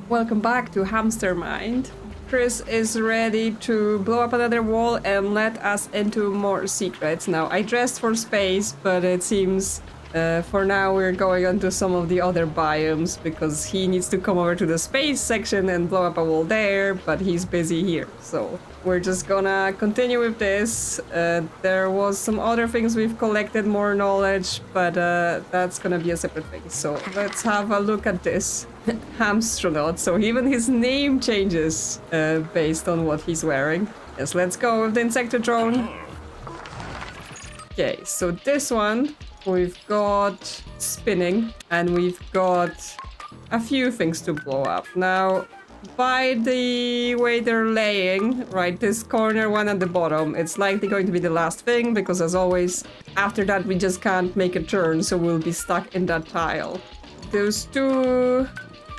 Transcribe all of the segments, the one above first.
Welcome back to Hamstermind. Chris is ready to blow up another wall and let us into more secrets. Now, I dressed for space, but it seems for now we're going on to some of the other biomes because he needs to come over to the space section and blow up a wall there, but he's busy here. So we're just gonna continue with this. There was some other things we've collected more knowledge, but that's gonna be a separate thing. So let's have a look at this. Hamstronaut, so even his name changes based on what he's wearing. Yes, let's go with the Insecto-Drone. Okay, so this one, we've got spinning, and we've got a few things to blow up. Now, by the way they're laying, right, this corner one at the bottom, it's likely going to be the last thing, because as always, after that we just can't make a turn, so we'll be stuck in that tile. Those two...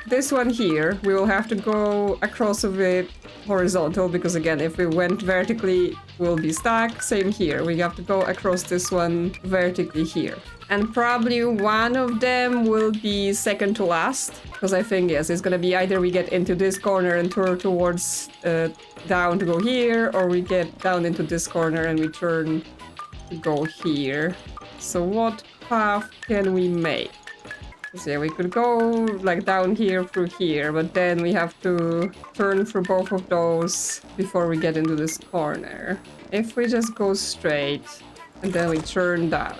This one here, we will have to go across of it horizontal, because again, if we went vertically, we'll be stuck. Same here, we have to go across this one vertically here. And probably one of them will be second to last, because I think, yes, it's gonna be either we get into this corner and turn towards down to go here, or we get down into this corner and we turn to go here. So what path can we make? So yeah, we could go like down here through here, but then we have to turn through both of those before we get into this corner. If we just go straight and then we turn down,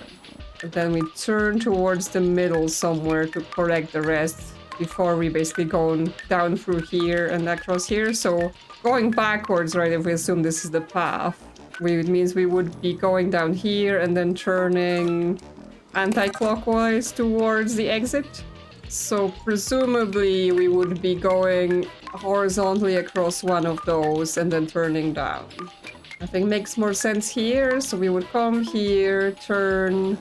and then we turn towards the middle somewhere to correct the rest before we basically go down through here and across here. So going backwards, right, if we assume this is the path, it means we would be going down here and then turning anti-clockwise towards the exit. So presumably we would be going horizontally across one of those and then turning down. I think makes more sense here. So we would come here, turn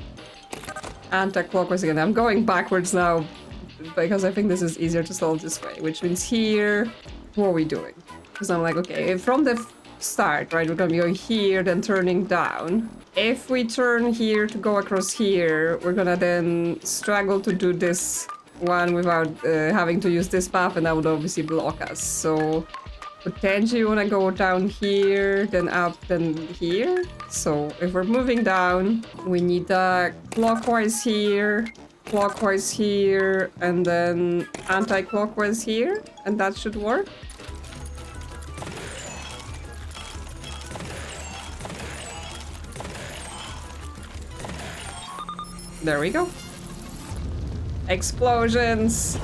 anti-clockwise again. I'm going backwards now because I think this is easier to solve this way, which means here, what are we doing? Because I'm like, okay, from the start, right, we're gonna be going here, then turning down. If we turn here to go across here, we're gonna then struggle to do this one without having to use this path, and that would obviously block us. So potentially we wanna go down here, then up, then here. So if we're moving down, we need clockwise here, and then anti-clockwise here, and that should work. There we go. Explosions.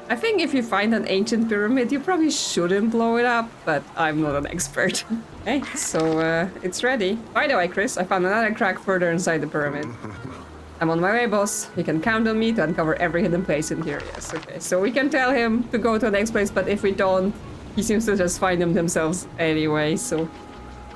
I think if you find an ancient pyramid, you probably shouldn't blow it up, but I'm not an expert. Okay, so it's ready. By the way, Chris, I found another crack further inside the pyramid. I'm on my way, boss. You can count on me to uncover every hidden place in here. Yes, okay. So we can tell him to go to the next place, but if we don't, he seems to just find them themselves anyway, so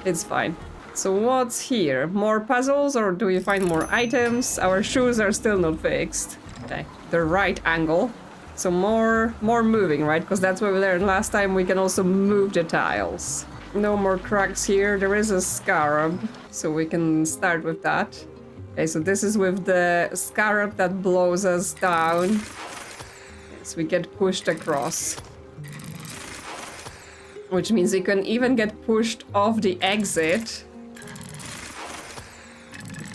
it's fine. So what's here? More puzzles, or do we find more items? Our shoes are still not fixed. Okay, the right angle. So more moving, right? Because that's what we learned last time. We can also move the tiles. No more cracks here. There is a Scarab, so we can start with that. Okay, so this is with the Scarab that blows us down. So we get pushed across. Which means we can even get pushed off the exit.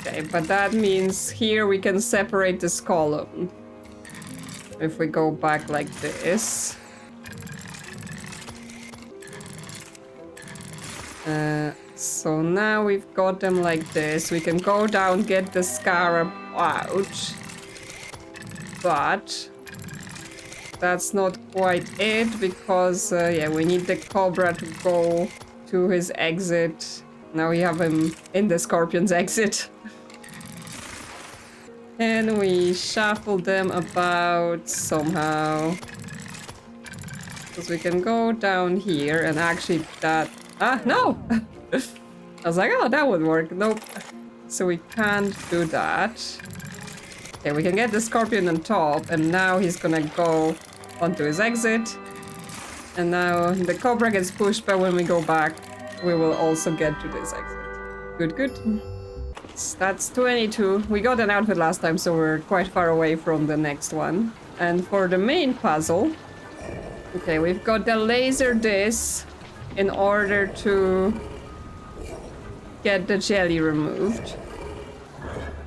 Okay, but that means here we can separate this column. If we go back like this. So now we've got them like this. We can go down, get the Scarab out. But that's not quite it, because yeah, we need the Cobra to go to his exit. Now we have him in the Scorpion's exit. And we shuffle them about somehow. Because we can go down here and actually that... Ah, no! I was like, oh, that would work. Nope. So we can't do that. Okay, we can get the Scorpion on top, and now he's gonna go onto his exit. And now the Cobra gets pushed, but when we go back, we will also get to this exit. Good, good. That's 22. We got an outfit last time, so we're quite far away from the next one. And for the main puzzle, okay, we've got the laser disc in order to get the jelly removed.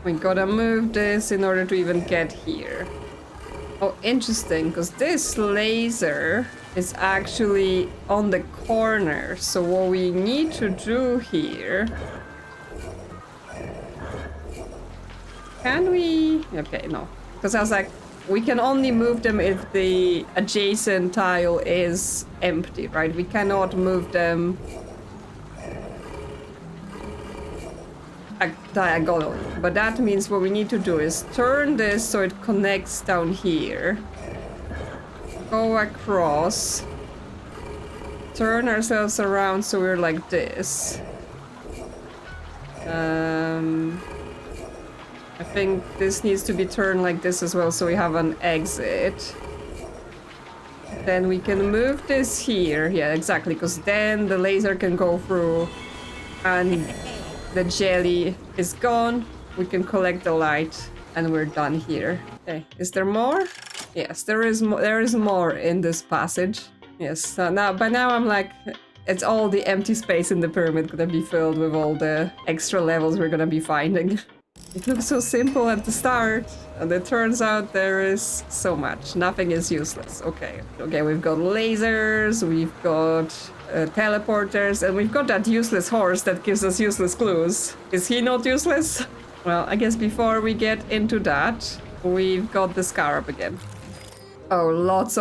We gotta move this in order to even get here. Oh, interesting, because this laser is actually on the corner. So what we need to do here... Can we... Okay, no. Because I was like, we can only move them if the adjacent tile is empty, right? We cannot move them diagonally. But that means what we need to do is turn this so it connects down here. Go across. Turn ourselves around so we're like this. I think this needs to be turned like this as well, so we have an exit. Then we can move this here. Yeah, exactly, because then the laser can go through and the jelly is gone. We can collect the light and we're done here. Okay, is there more? Yes, there is more in this passage. Yes, so by now I'm like, it's all the empty space in the pyramid gonna be filled with all the extra levels we're gonna be finding. It looks so simple at the start, and it turns out there is so much. Nothing is useless. Okay, we've got lasers, we've got teleporters, and we've got that useless horse that gives us useless clues. Is he not useless? Well, I guess before we get into that, we've got the Scarab again. Oh, lots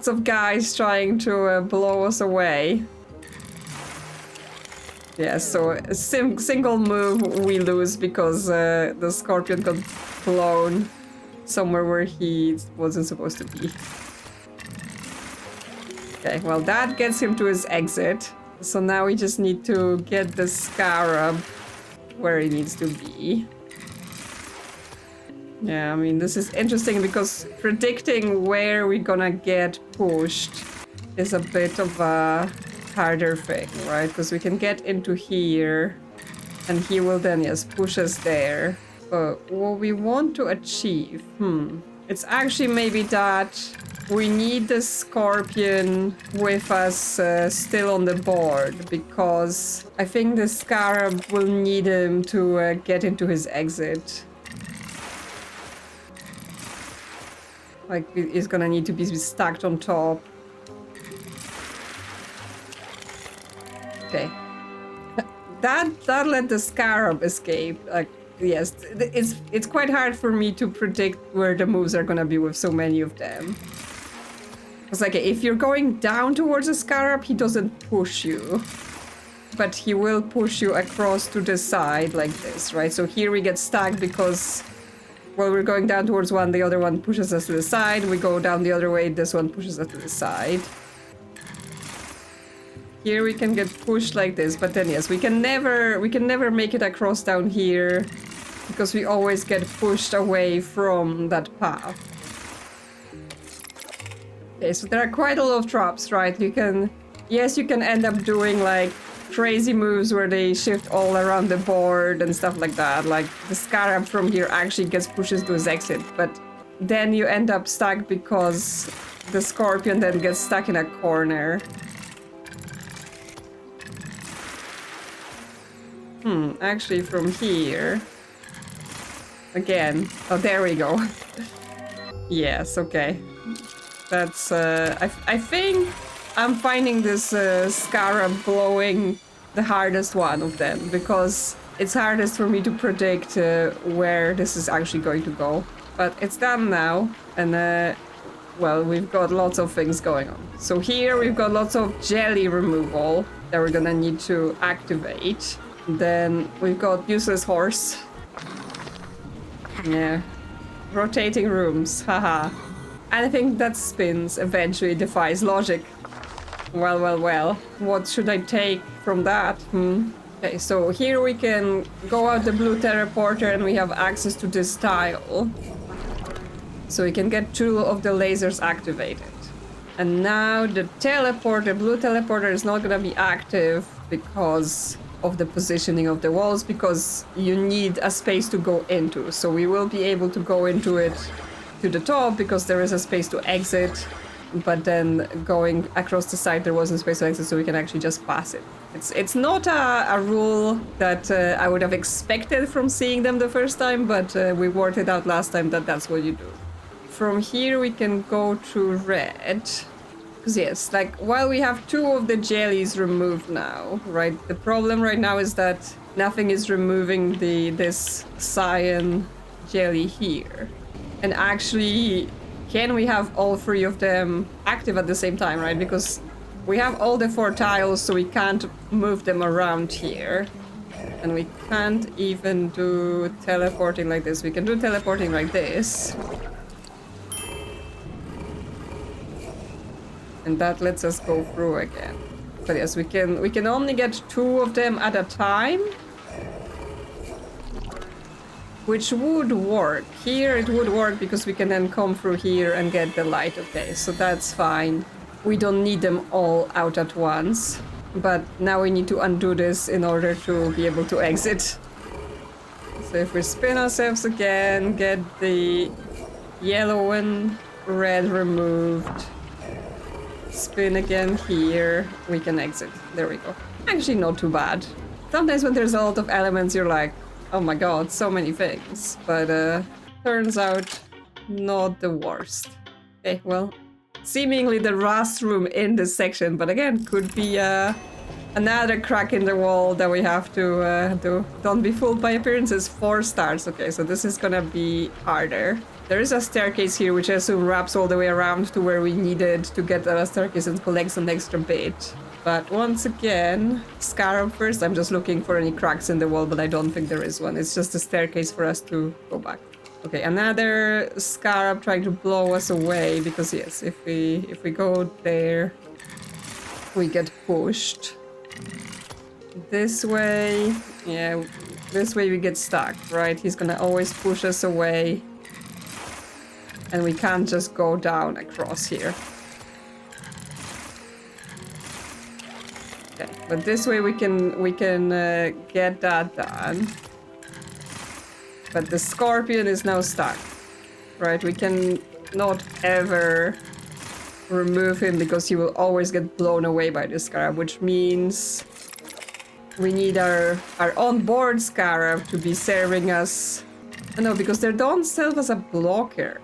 of guys trying to blow us away. Yeah, so a single move we lose because the scorpion got blown somewhere where he wasn't supposed to be. Okay, well that gets him to his exit. So now we just need to get the Scarab where he needs to be. Yeah, I mean, this is interesting because predicting where we're gonna get pushed is a bit of a harder thing, right? Because we can get into here and he will then, yes, push us there. But what we want to achieve, it's actually maybe that we need the scorpion with us still on the board, because I think the Scarab will need him to get into his exit. Like, he's gonna need to be stacked on top. Okay. That let the Scarab escape. Like, yes, it's quite hard for me to predict where the moves are gonna be with so many of them. It's like, if you're going down towards the Scarab, he doesn't push you. But he will push you across to the side like this, right? So here we get stuck because, well, we're going down towards one, the other one pushes us to the side. We go down the other way, this one pushes us to the side. Here we can get pushed like this, but then yes, we can never make it across down here because we always get pushed away from that path. Okay, so there are quite a lot of traps, right? You can end up doing like crazy moves where they shift all around the board and stuff like that. Like the Scarab from here actually gets pushes to his exit, but then you end up stuck because the scorpion then gets stuck in a corner. Actually from here... Again. Oh, there we go. Yes, okay. That's, I think I'm finding this Scarab blowing the hardest one of them, because it's hardest for me to predict where this is actually going to go. But it's done now, and well, we've got lots of things going on. So here we've got lots of jelly removal that we're gonna need to activate. Then we've got useless horse. Yeah. Rotating rooms, haha. Anything that spins eventually defies logic. Well. What should I take from that? Okay, so here we can go out the blue teleporter and we have access to this tile. So we can get 2 of the lasers activated. And now the blue teleporter is not gonna be active because of the positioning of the walls, because you need a space to go into. So we will be able to go into it to the top because there is a space to exit, but then going across the side there wasn't space to exit, so we can actually just pass it. It's not a rule that I would have expected from seeing them the first time, but we worked it out last time that that's what you do. From here we can go to red. Because yes, like, while we have 2 of the jellies removed now, right? The problem right now is that nothing is removing this cyan jelly here. And actually, can we have all 3 of them active at the same time, right? Because we have all the 4 tiles, so we can't move them around here. And we can't even do teleporting like this. We can do teleporting like this. And that lets us go through again. But yes, we can only get 2 of them at a time. Which would work. Here it would work because we can then come through here and get the light. Okay, so that's fine. We don't need them all out at once. But now we need to undo this in order to be able to exit. So if we spin ourselves again, get the yellow and red removed. Spin again here, we can exit. There we go. Actually not too bad. Sometimes when there's a lot of elements you're like, oh my god, so many things. But turns out not the worst. Okay, well, seemingly the last room in this section, but again, could be another crack in the wall that we have to do. Don't be fooled by appearances. 4 stars. Okay, so this is gonna be harder. There is a staircase here, which I assume wraps all the way around to where we needed to get the staircase and collect an extra bit. But once again, Scarab first. I'm just looking for any cracks in the wall, but I don't think there is one. It's just a staircase for us to go back. Okay, another Scarab trying to blow us away, because yes, if we go there, we get pushed. This way, yeah, this way we get stuck, right? He's gonna always push us away. And we can't just go down across here. Okay, but this way we can get that done. But the scorpion is now stuck, right? We can not ever remove him because he will always get blown away by the Scarab, which means we need our onboard Scarab to be serving us. No, because they don't serve as a blocker.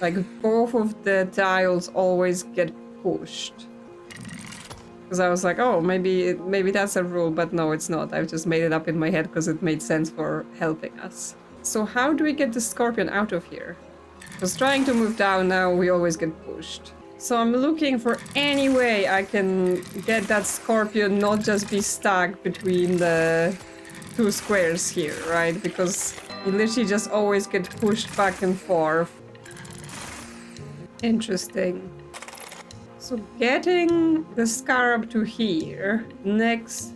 Like, both of the tiles always get pushed. Because I was like, oh, maybe that's a rule, but no, it's not. I've just made it up in my head because it made sense for helping us. So how do we get the scorpion out of here? Because trying to move down now, we always get pushed. So I'm looking for any way I can get that scorpion not just be stuck between the 2 squares here, right? Because you literally just always get pushed back and forth. Interesting. So getting the Scarab to here, next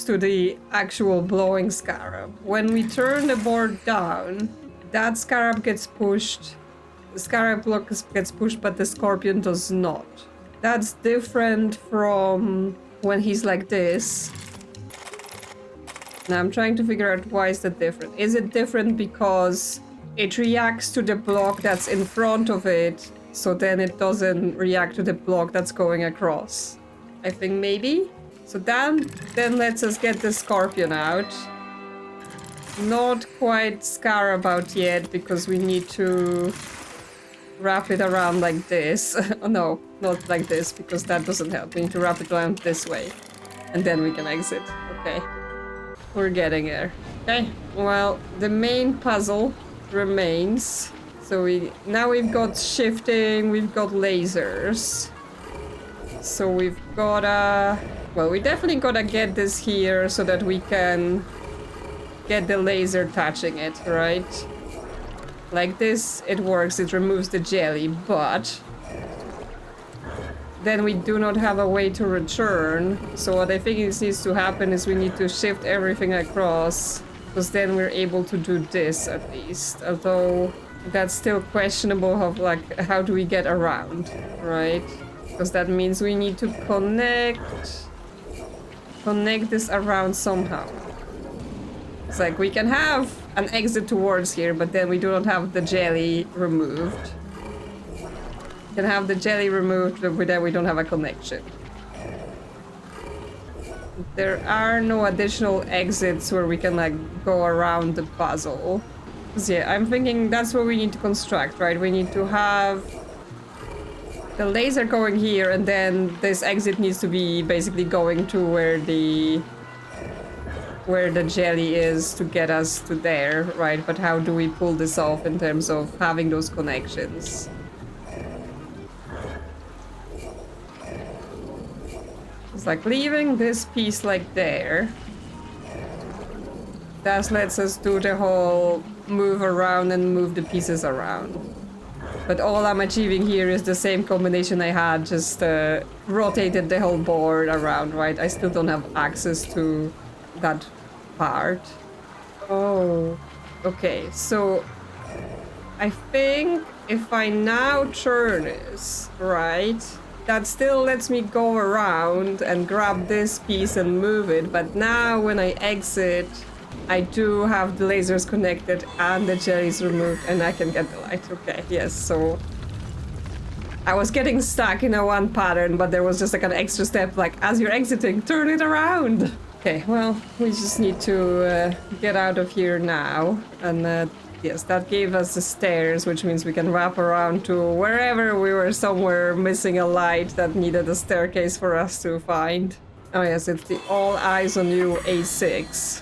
to the actual blowing Scarab. When we turn the board down, that Scarab gets pushed. The Scarab block gets pushed, but the scorpion does not. That's different from when he's like this. Now I'm trying to figure out why is that different. Is it different because it reacts to the block that's in front of it, so then it doesn't react to the block that's going across? I think maybe. So that then lets us get the scorpion out. Not quite Scarab out yet because we need to wrap it around like this. Oh, no, not like this because that doesn't help. We need to wrap it around this way and then we can exit. Okay, we're getting there. Okay, well, the main puzzle remains. So now we've got shifting, we've got lasers. So we've gotta... Well, we definitely gotta get this here so that we can get the laser touching it, right? Like this, it works, it removes the jelly, but then we do not have a way to return. So what I think needs to happen is we need to shift everything across, because then we're able to do this at least. Although that's still questionable of like, how do we get around, right? Because that means we need to connect this around somehow. It's like we can have an exit towards here, but then we do not have the jelly removed. We can have the jelly removed, but then we don't have a connection. There are no additional exits where we can like go around the puzzle. So yeah, I'm thinking that's what we need to construct, right? We need to have the laser going here, and then this exit needs to be basically going to where the jelly is to get us to there, right? But how do we pull this off in terms of having those connections? It's like leaving this piece like there. That lets us do the whole move around and move the pieces around. But all I'm achieving here is the same combination I had, just rotated the whole board around, right? I still don't have access to that part. Oh, okay. So I think if I now turn this, right, that still lets me go around and grab this piece and move it. But now when I exit, I do have the lasers connected and the jellies removed, and I can get the light. Okay, yes, so I was getting stuck in a one pattern, but there was just like an extra step, like as you're exiting, turn it around. Okay, well, we just need to get out of here now. And yes, that gave us the stairs, which means we can wrap around to wherever we were, somewhere missing a light that needed a staircase for us to find. Oh yes, it's the All Eyes on You A6.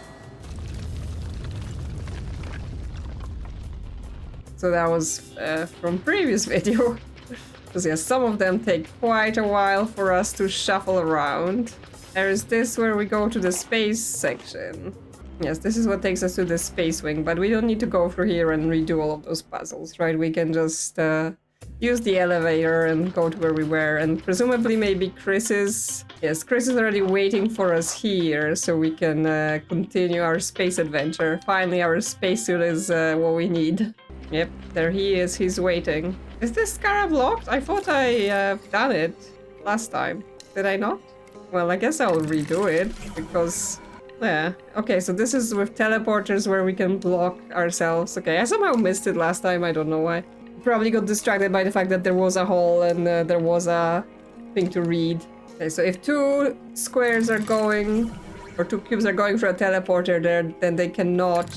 So that was from previous video. Because yes, some of them take quite a while for us to shuffle around. There is this where we go to the space section. Yes, this is what takes us to the space wing, but we don't need to go through here and redo all of those puzzles, right? We can just use the elevator and go to where we were, and presumably maybe Chris is already waiting for us here, so we can continue our space adventure. Finally, our spacesuit is what we need. Yep, there he is, he's waiting. Is this Scarab locked? I thought I done it last time. Did I not? Well, I guess I'll redo it, because... yeah. Okay, so this is with teleporters where we can block ourselves. Okay, I somehow missed it last time, I don't know why. Probably got distracted by the fact that there was a hole and there was a thing to read. Okay, so if two squares are going, or two cubes are going for a teleporter there, then they cannot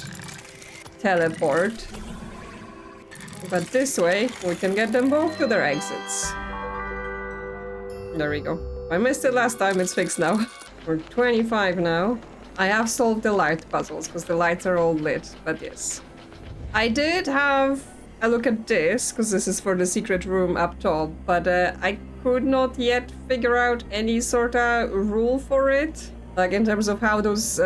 teleport. But this way, we can get them both to their exits. There we go. I missed it last time, it's fixed now. We're 25 now. I have solved the light puzzles, because the lights are all lit, but yes. I did have a look at this, because this is for the secret room up top, but I could not yet figure out any sort of rule for it. Like, in terms of how those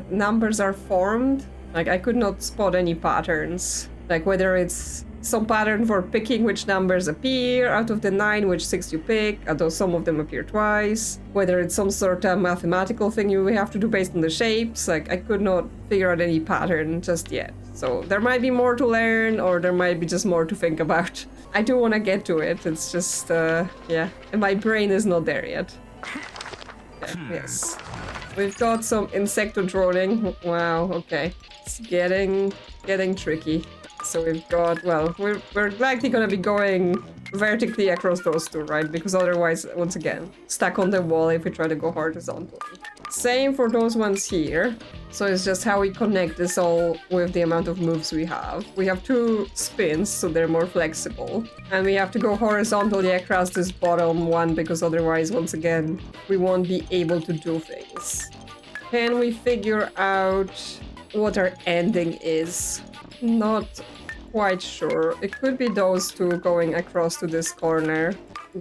numbers are formed. Like, I could not spot any patterns. Like, whether it's some pattern for picking which numbers appear out of the 9, which 6 you pick, although some of them appear twice. Whether it's some sort of mathematical thing you have to do based on the shapes. Like, I could not figure out any pattern just yet. So there might be more to learn, or there might be just more to think about. I do want to get to it, it's just, yeah, and my brain is not there yet. Yeah, yes. We've got some Insecto-Droning. Wow, okay. It's getting tricky. So we've got, well, we're likely gonna be going vertically across those two, right? Because otherwise, once again, stuck on the wall if we try to go horizontally. Same for those ones here. So it's just how we connect this all with the amount of moves we have. We have 2 spins, so they're more flexible. And we have to go horizontally across this bottom one, because otherwise, once again, we won't be able to do things. Can we figure out what our ending is? Not quite sure. It could be those two going across to this corner,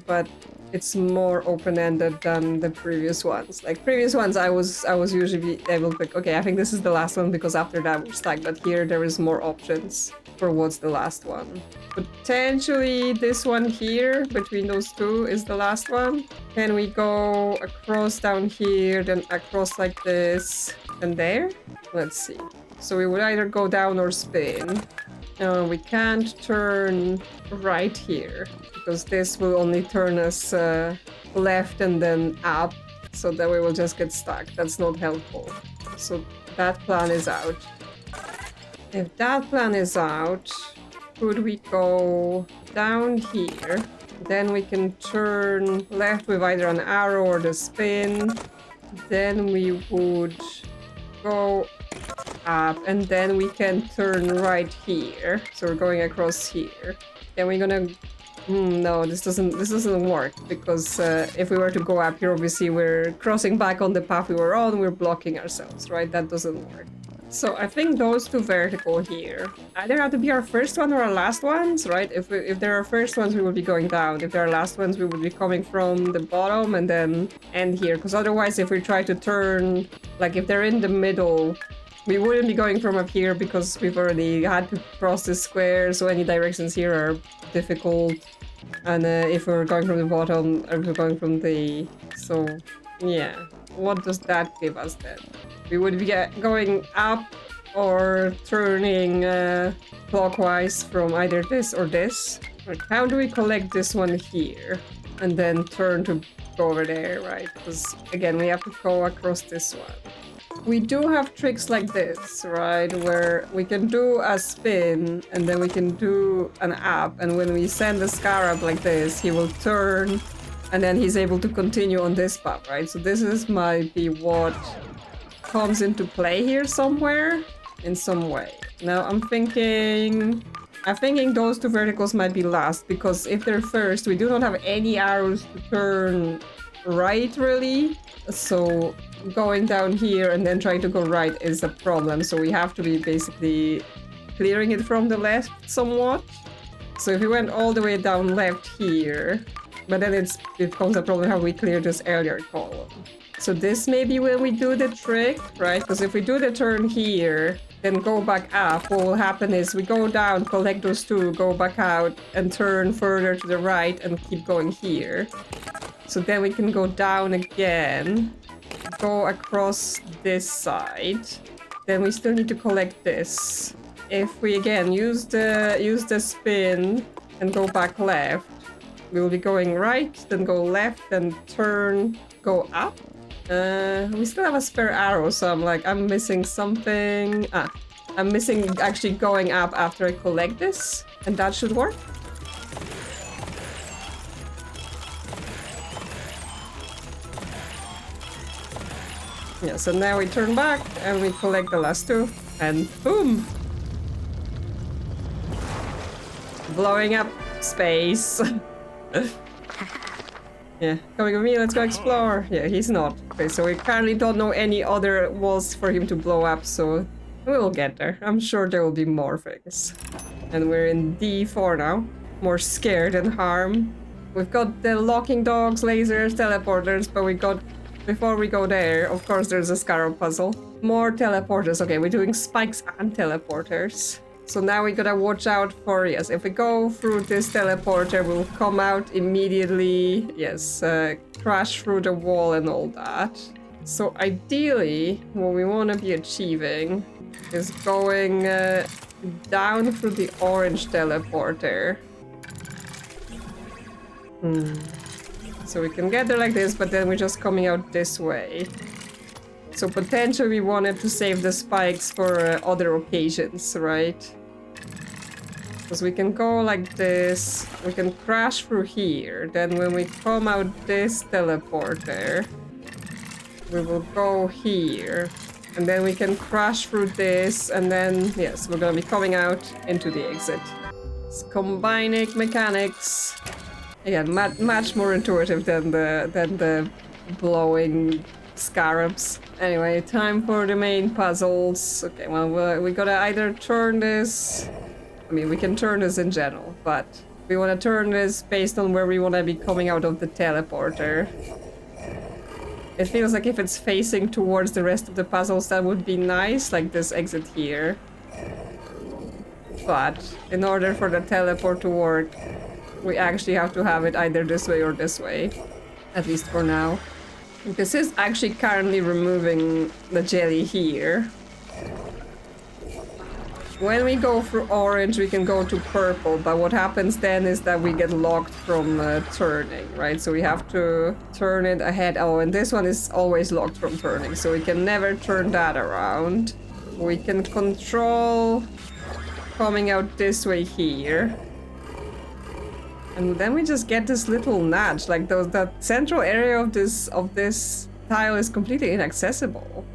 but it's more open-ended than the previous ones. Like previous ones, I was usually able to pick, okay, I think this is the last one because after that we're stuck, but here there is more options for what's the last one. Potentially this one here, between those two, is the last one. Can we go across down here, then across like this, and there? Let's see. So we would either go down or spin. We can't turn right here, because this will only turn us left and then up, so that we will just get stuck. That's not helpful. So that plan is out. If that plan is out, could we go down here? Then we can turn left with either an arrow or the spin. Then we would go up, and then we can turn right here. So we're going across here. Then we're gonna... no, this doesn't work, because if we were to go up here, obviously we're crossing back on the path we were on, we're blocking ourselves, right? That doesn't work. So I think those two vertical here either have to be our first one or our last ones, right? If they're our first ones, we will be going down. If they're our last ones, we would be coming from the bottom and then end here. Because otherwise, if we try to turn, like if they're in the middle, we wouldn't be going from up here because we've already had to cross the square. So any directions here are difficult. And if we're going from the bottom, or if we're going from the... So, yeah. What does that give us then? We would be going up or turning clockwise from either this or this. Right, how do we collect this one here? And then turn to go over there, right? Because, again, we have to go across this one. We do have tricks like this, right? Where we can do a spin, and then we can do an up, and when we send the Scarab like this, he will turn, and then he's able to continue on this path, right? So this might be what comes into play here somewhere, in some way. Now I'm thinking those two verticals might be last, because if they're first, we do not have any arrows to turn right, really. So going down here and then trying to go right is a problem. So we have to be basically clearing it from the left somewhat. So if we went all the way down left here, but then it becomes a problem how we clear this earlier column. So this may be when we do the trick, right? Because if we do the turn here, then go back up, what will happen is we go down, collect those two, go back out, and turn further to the right and keep going here. So then we can go down again, go across this side. Then we still need to collect this. If we again use the spin and go back left, we will be going right, then go left, then turn, go up. We still have a spare arrow, so I'm missing something. I'm missing actually going up after I collect this, and that should work. Yeah, so now we turn back and we collect the last two, and boom! Blowing up space. Yeah, coming with me, let's go explore. Yeah, he's not. Okay, so we currently don't know any other walls for him to blow up, so we will get there. I'm sure there will be more things. And we're in D4 now. More scare than harm. We've got the locking dogs, lasers, teleporters, but we got... Before we go there, of course, there's a Scarab puzzle. More teleporters. Okay, we're doing spikes and teleporters. So now we gotta watch out for, yes, if we go through this teleporter, we'll come out immediately, yes, crash through the wall and all that. So ideally, what we want to be achieving is going down through the orange teleporter. So we can get there like this, but then we're just coming out this way. So potentially we wanted to save the spikes for other occasions, right? Because we can go like this, we can crash through here, then when we come out this teleporter, we will go here, and then we can crash through this, and then, yes, we're gonna be coming out into the exit. It's combining mechanics. Again, much more intuitive than the blowing Scarabs. Anyway, time for the main puzzles. Okay, well, we gotta either turn this... I mean, we can turn this in general, but we want to turn this based on where we want to be coming out of the teleporter. It feels like if it's facing towards the rest of the puzzles, that would be nice, like this exit here. But in order for the teleport to work, we actually have to have it either this way or this way, at least for now. This is actually currently removing the jelly here. when we go through orange, we can go to purple, but what happens then is that we get locked from turning, right? So we have to turn it ahead. Oh, and this one is always locked from turning, so we can never turn that around. We can control coming out this way here. And then we just get this little nudge, like that central area of this tile is completely inaccessible.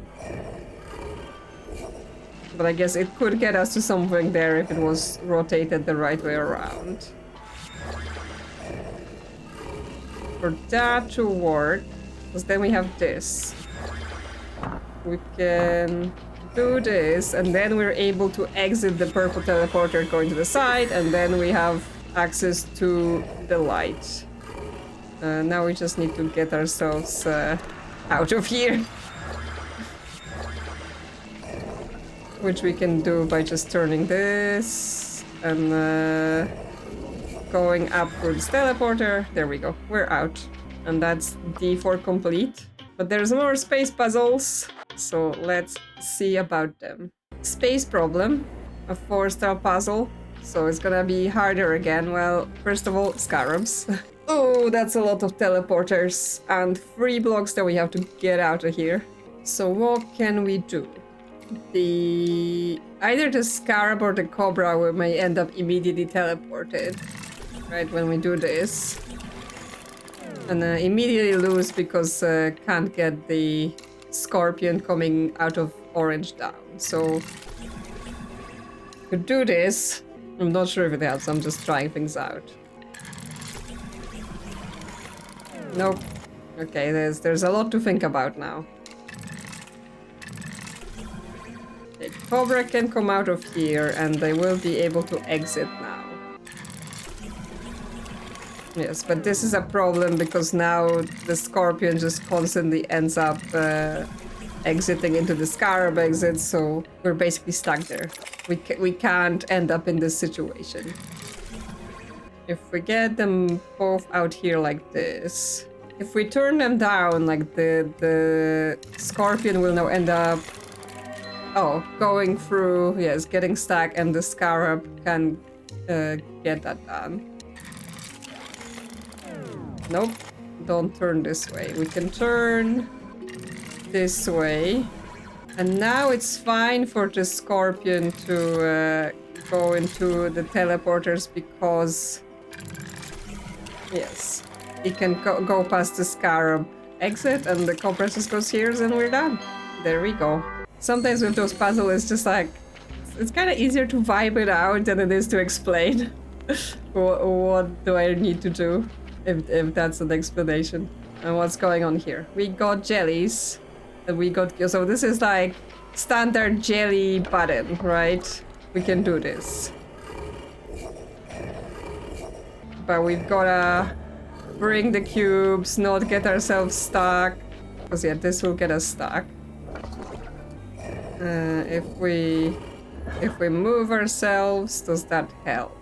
But I guess it could get us to something there if it was rotated the right way around. For that to work, because then we have this. We can do this, and then we're able to exit the purple teleporter going to the side, and then we have access to the light. Now we just need to get ourselves out of here. Which we can do by just turning this and going up through this teleporter. There we go, we're out. And that's D4 complete. But there's more space puzzles, so let's see about them. Space problem, a 4-star puzzle. So it's gonna be harder again. Well, first of all, Scarabs. Oh, that's a lot of teleporters and 3 blocks that we have to get out of here. So what can we do? Either the Scarab or the Cobra we may end up immediately teleported, right, when we do this. And immediately lose because can't get the Scorpion coming out of orange down. So to do this, I'm not sure if it helps, I'm just trying things out. Nope. Okay, there's a lot to think about now. Okay, Cobra can come out of here and they will be able to exit now. Yes, but this is a problem because now the Scorpion just constantly ends up exiting into the Scarab exit, so we're basically stuck there. We can't end up in this situation. If we get them both out here like this, if we turn them down, like the Scorpion will now end up going through, yes, getting stuck, and the Scarab can get that done. Nope, don't turn this way. We can turn this way. And now it's fine for the Scorpion to go into the teleporters because, yes, he can go past the Scarab exit and the Cobra just goes here and we're done. There we go. Sometimes with those puzzles, it's just like, it's kind of easier to vibe it out than it is to explain what do I need to do, if that's an explanation. And what's going on here? We got jellies. And we got, so this is like standard jelly button, right? We can do this. But we've gotta bring the cubes, not get ourselves stuck. Because yeah, this will get us stuck. If we move ourselves, does that help?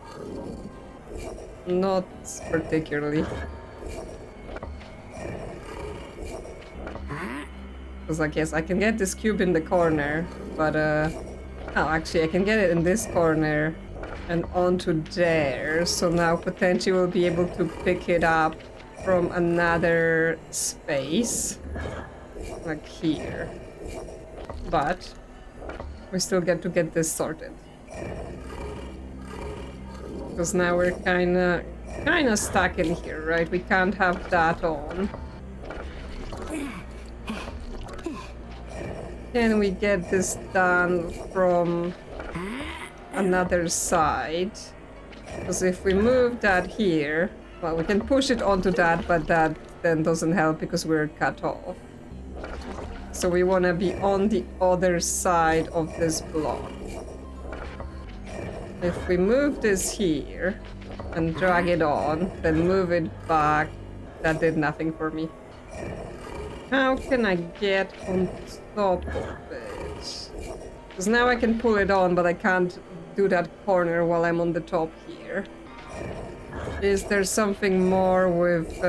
Not particularly. Because like, yes, I can get this cube in the corner, but oh, actually I can get it in this corner and onto there. So now potentially we'll be able to pick it up from another space, like here. But we still get to get this sorted. Because now we're kinda stuck in here, right? We can't have that on. Can we get this done from another side? Because if we move that here, well, we can push it onto that, but that then doesn't help because we're cut off. So we want to be on the other side of this block. If we move this here and drag it on, then move it back, that did nothing for me. How can I get on top of it? Because now I can pull it on, but I can't do that corner while I'm on the top here. Is there something more with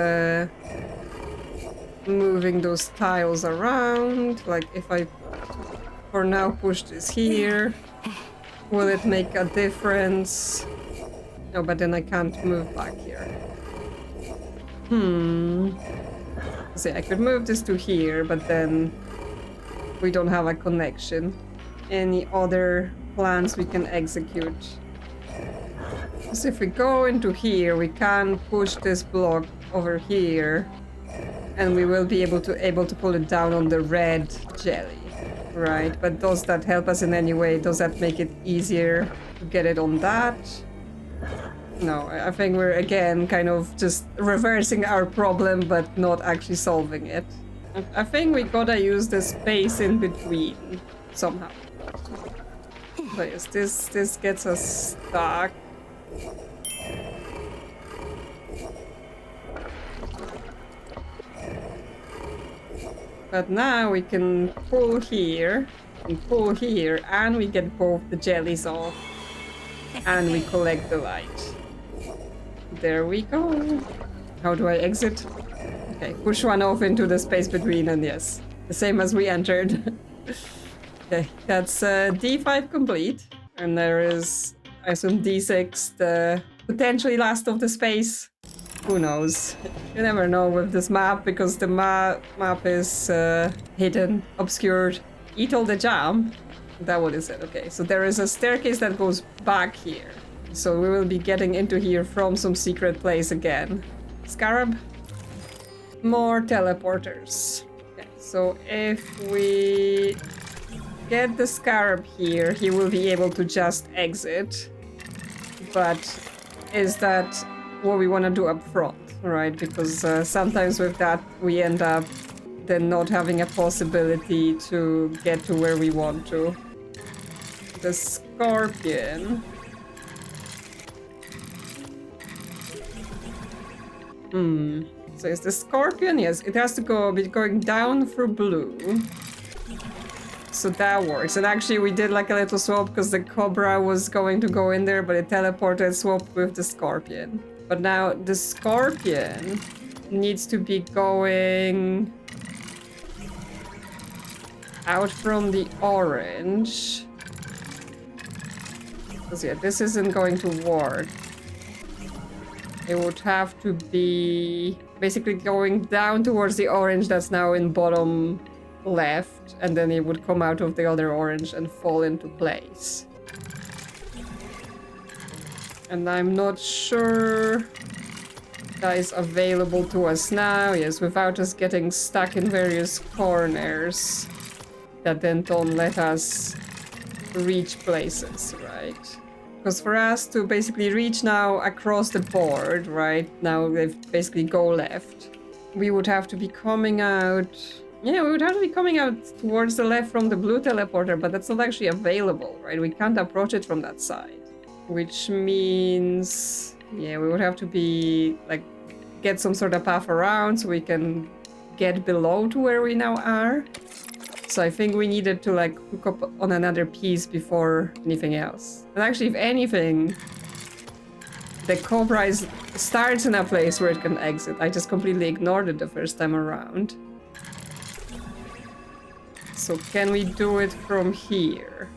moving those tiles around? Like if I, for now, push this here. Will it make a difference? No, but then I can't move back here. See, I could move this to here, but then we don't have a connection. Any other plans we can execute? So if we go into here, we can push this block over here, and we will be able to pull it down on the red jelly, right? But does that help us in any way? Does that make it easier to get it on that? No, I think we're again kind of just reversing our problem, but not actually solving it. I think we gotta use the space in between somehow. But yes, this gets us stuck. But now we can pull here and pull here, and we get both the jellies off, and we collect the light. There we go. How do I exit? Okay, push one off into the space between, and yes, the same as we entered. Okay, that's D5 complete, and there is, I assume, D6, the potentially last of the space. Who knows? You never know with this map, because the map is hidden, obscured. Eat all the jam. That what is it? Okay, so there is a staircase that goes back here. So we will be getting into here from some secret place again. Scarab. More teleporters. Okay, so if we get the Scarab here, he will be able to just exit. But is that what we want to do up front, right? Because sometimes with that we end up then not having a possibility to get to where we want to. The Scorpion. So is the Scorpion? Yes, it has to be going down through blue. So that works. And actually we did like a little swap because the Cobra was going to go in there, but it teleported, swapped with the Scorpion. But now the Scorpion needs to be going out from the orange. Because yeah, this isn't going to work. It would have to be basically going down towards the orange that's now in bottom left, and then it would come out of the other orange and fall into place. And I'm not sure that is available to us now. Yes, without us getting stuck in various corners that then don't let us reach places, right? Because for us to basically reach now across the board, right? Now they've basically go left. We would have to be coming out... Yeah, we would have to be coming out towards the left from the blue teleporter, but that's not actually available, right? We can't approach it from that side. Which means... Yeah, we would have to be, like, get some sort of path around so we can get below to where we now are. So I think we needed to, like, hook up on another piece before anything else. And actually, if anything, the Cobra starts in a place where it can exit. I just completely ignored it the first time around. So can we do it from here?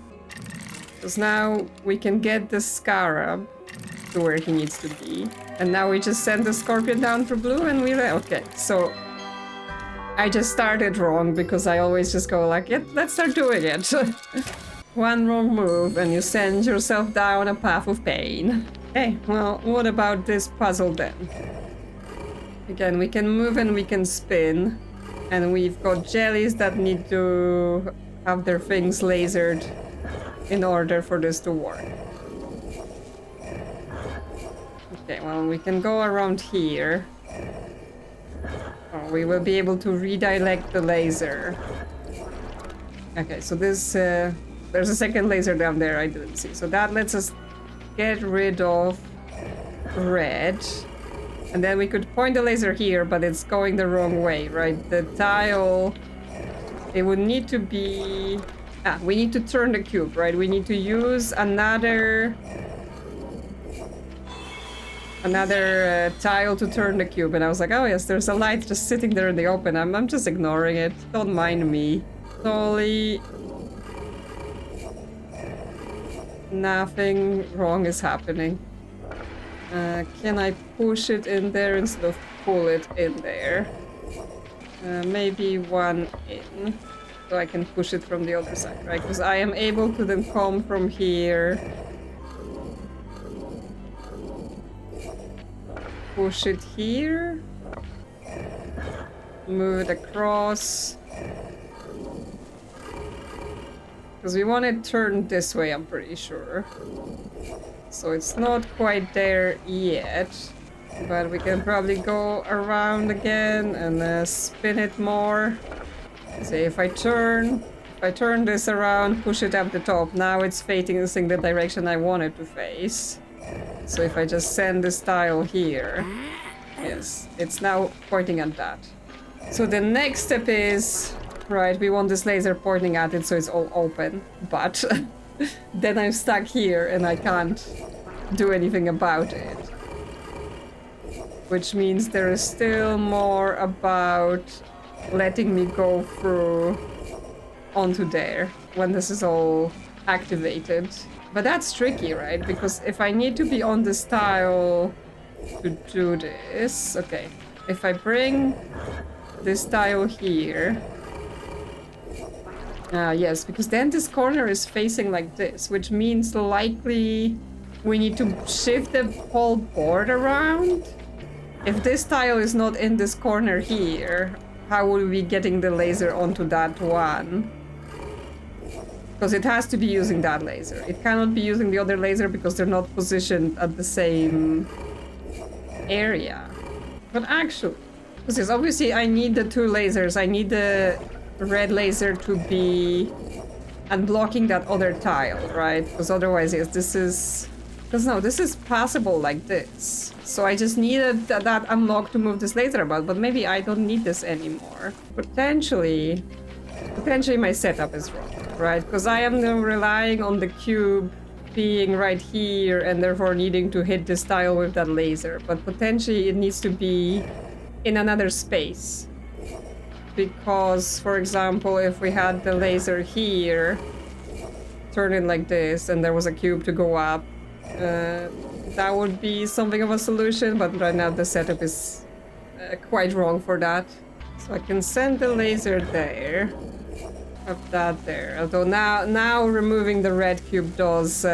Because now we can get the Scarab to where he needs to be. And now we just send the Scorpion down for blue and we... Okay, so... I just started wrong because I always just go like, yeah, let's start doing it. One wrong move and you send yourself down a path of pain. Okay, well, what about this puzzle then? Again, we can move and we can spin. And we've got jellies that need to have their things lasered in order for this to work. Okay, well, we can go around here. Oh, we will be able to redirect the laser. Okay, so this... there's a second laser down there I didn't see. So that lets us get rid of red. And then we could point the laser here, but it's going the wrong way, right? The tile... It would need to be... Ah, we need to turn the cube, right? We need to use another tile to turn the cube. And I was like, oh yes, there's a light just sitting there in the open. I'm just ignoring it. Don't mind me. Totally... Nothing wrong is happening. Can I push it in there instead of pull it in there? Maybe one in, so I can push it from the other side, right? Because I am able to then come from here, push it here, move it across. Because we want it turned this way, I'm pretty sure. So it's not quite there yet. But we can probably go around again and spin it more. So if I turn this around, push it up the top, now it's facing the direction I want it to face. So if I just send this tile here, yes, it's now pointing at that. So the next step is, right, we want this laser pointing at it so it's all open, but then I'm stuck here and I can't do anything about it. Which means there is still more about letting me go through onto there when this is all activated. But that's tricky, right? Because if I need to be on this tile to do this... Okay, if I bring this tile here... yes, because then this corner is facing like this, which means likely we need to shift the whole board around. If this tile is not in this corner here, how will we be getting the laser onto that one? Because it has to be using that laser. It cannot be using the other laser because they're not positioned at the same area. But actually, because obviously I need the two lasers. I need the red laser to be unblocking that other tile, right? Because otherwise, yes, this is... Because no, this is passable like this. So I just needed that unlock to move this laser about, but maybe I don't need this anymore. Potentially my setup is wrong, right? Because I am now relying on the cube being right here and therefore needing to hit this tile with that laser. But potentially it needs to be in another space. Because, for example, if we had the laser here, turn it like this, and there was a cube to go up, that would be something of a solution, but right now the setup is quite wrong for that. So I can send the laser there, have that there. Although now removing the red cube does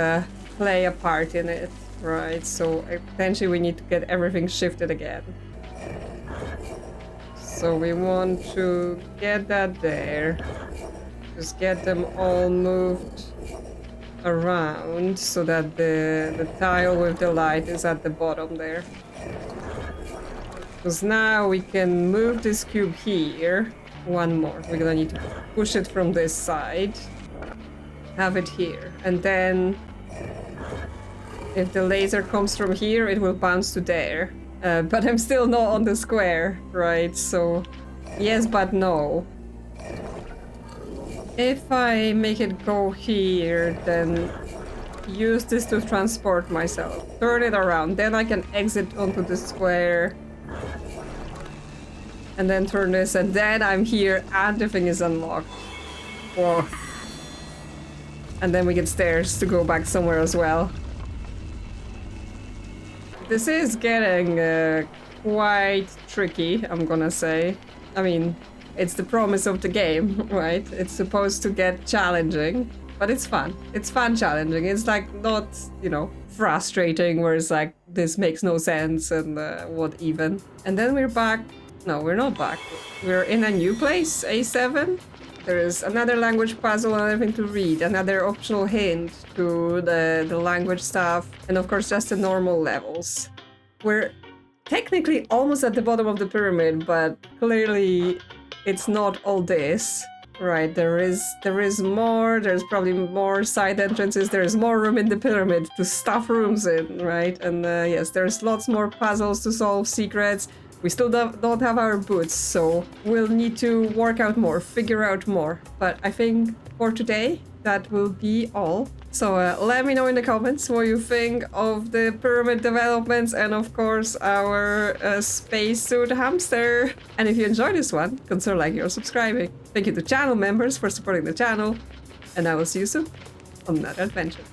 play a part in it, right? So potentially we need to get everything shifted again. So we want to get that there, just get them all moved around so that the tile with the light is at the bottom there. Because now we can move this cube here. One more. We're gonna need to push it from this side. Have it here. And then if the laser comes from here, it will bounce to there. But I'm still not on the square, right? So yes, but no. If I make it go here, then use this to transport myself. Turn it around, then I can exit onto the square. And then turn this, and then I'm here, and the thing is unlocked. Whoa. And then we get stairs to go back somewhere as well. This is getting quite tricky, I'm gonna say. I mean, it's the promise of the game, right? It's supposed to get challenging, but it's fun. It's fun challenging. It's like not, you know, frustrating where it's like, this makes no sense and what even. And then we're back. No, we're not back. We're in a new place, A7. There is another language puzzle, another thing to read, another optional hint to the language stuff, and of course just the normal levels. We're technically almost at the bottom of the pyramid, but clearly it's not all this, right? There is more, there's probably more side entrances, there's more room in the pyramid to stuff rooms in, right? And yes, there's lots more puzzles to solve, secrets. We still don't have our boots, so we'll need to work out more, figure out more. But I think for today, that will be all. So let me know in the comments what you think of the pyramid developments and of course our spacesuit hamster. And if you enjoyed this one, consider liking or subscribing. Thank you to channel members for supporting the channel. And I will see you soon on another adventure.